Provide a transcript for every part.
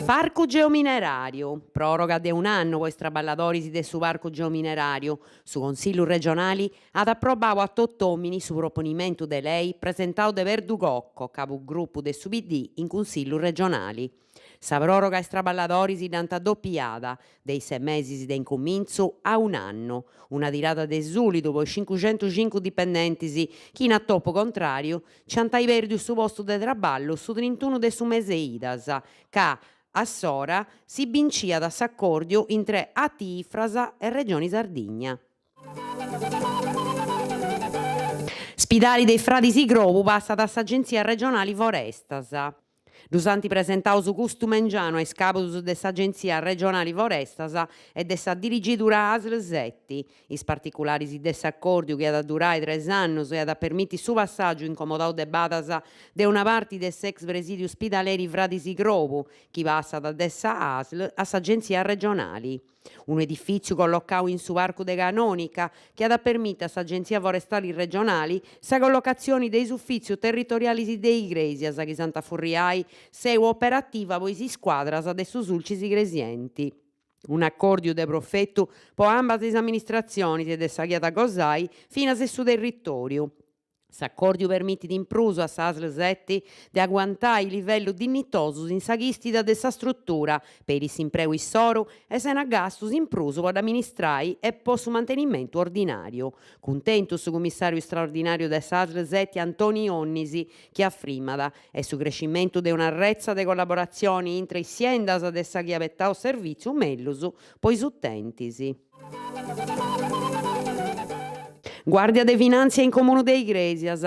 Parcu geominerario, proroga de un anno quei traballadores de su parcu geominerario. Su Consiglio regionali ad approvau a tottomini su proponimento de lei presentau de Verdugocco, capogruppo de su PD in Consiglio regionali. Sa proroga ai traballadores dant addoppiada, dei 6 mesi de incominzo a un anno, una tirata de sulido poi 505 dipendenti chi in attoppo contrario ciantai perdu su posto de traballo su 31 de su mese idas, ca a Sora si bincia da s'accordio intre Atifrasa e Regione Sardigna. Spidali dei Fradi Sigrovu passa da s'agenzia regionali Forestas. Dusanti presentau su custu mengiano ai scapus de s'agenzia regionali Forestas e de sa dirigitura ASL 7. Is particularis de s'accordio che ad durare 3 anni e ad permitti su passaggio incomodau de batas de una parte de s'ex presidio ospitaleri Fradi Sigrovu, chi passa da dessa ASL a s'agenzia regionali. Un edificio collocau in su Parco de Canonica che ad permette a s'agenzia forestali regionali sa collocazione dei uffici territoriali dei Igresias che Santa Furriai seu operativa poi si squadras de su sulcis igresienti. Un accordio de profetto po ambas le amministrazioni e de sa chiata Cosai fino a su territorio. S'accordio permette impruso a s'ASL 7 di agguantare il livello dignitoso in sa chistida de sa struttura per il s'impreu issoro e se n'a gastos impruso ad amministrare e per su mantenimento ordinario. Contento su commissario straordinario de s'ASL 7 Antoni Onnisi che affirmada e su crescimento de una rezza de collaborazioni intra i siendas de sa chiavettao servizio mellus poi su utentisi. Guardia de Finanza in Comune de Igresias.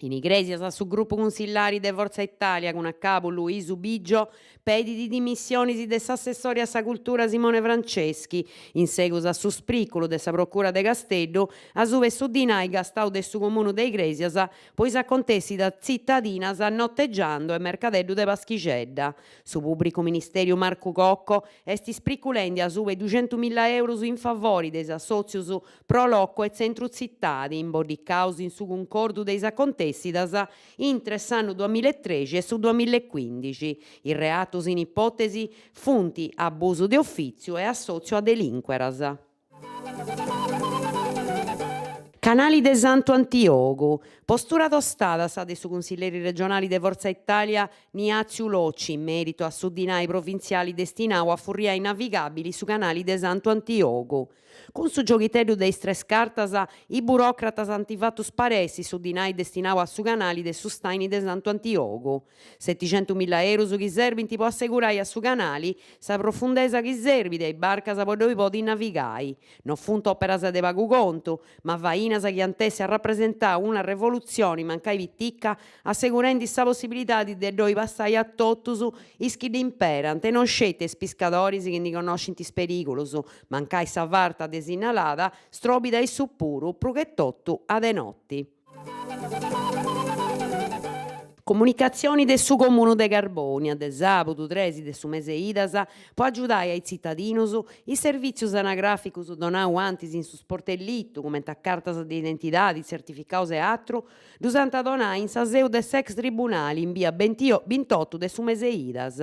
In Igresias su gruppo consillari de Forza Italia con a capo Luisu Biggio pedi di dimissioni de s'assessore a sa cultura Simone Franceschi in seguito a su spricolo de sa procura de Castello a su su dinai gastau de su comune de Igresias poi s'accontessi da cittadinas notteggiando e mercadello de Paschicedda. Su pubblico ministerio Marco Cocco esti spriculendi a su 200.000 euro in favore dei assozios Prolocco e Centro Zittadi in bodicausi in su concordo dei accontessi intre s'anno 2013 e su 2015. Il reato in ipotesi funti abuso di ufficio e assozio a delinqueras. Canali de Santo Antioco, postura tostada sa de su consiglieri regionali de Forza Italia Niazio Locci in merito a su dinai provinciali destinau a furriai navigabili su canali de Santo Antioco. Con su giochitello dei tres cartas i burocratas antifattus paressi su dinai destinau a su canali de su staini de Santo Antioco. 700.000 euro su chi servinti può assicurare a su canali sa profondesa chi servi dei barcas po dove podi navigai. Non funto operas de pagu conto, ma vainas che antesse a rappresentare una rivoluzione mancai vitticca assicurando sa possibilità di doi passai a tottus ischi di imperante non scete spiscadoris che ne conoscenti pericolos mancai sa varta designalata strobida e suppuru prughettottu ade notti. Comunicazioni de su comune de Carbonia, de sabato 3 de su mese idas, può aiutare ai cittadinos i servizi anagraficus donau antis in su sportellitto, come a cartas di identità, di certificados e altro, dusanta donare in sa seu de sex tribunali in via 28 de su mese idas.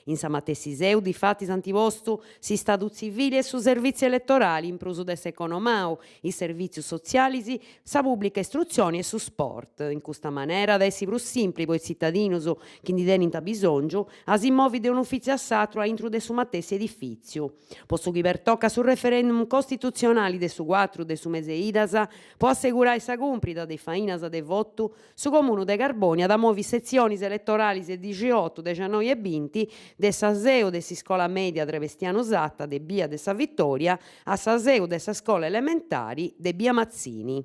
In sa matessi seu, di fatti antiposto, si statu civili e su servizi elettorali, in pruso de s'economau, i servizi sociali, sa pubblica istruzione e su sport. In questa maniera, essi più simpli, poi cittadinos che ne tenint bisogno, a si muovi de un ufficio a satro a intro de su matessi edifizio. Posso chi per tocca sul referendum costituzionale de su 4 de su mese idas, può assicurare sa cumprita de fainas de voto su comune de Carbonia da muovi sezioni elettorali de 18, 19 e 20 de sa seu de sa scuola media Trevestiano Satta de Via de sa Vittoria a sa seu de sa scuola elementari de Via Mazzini.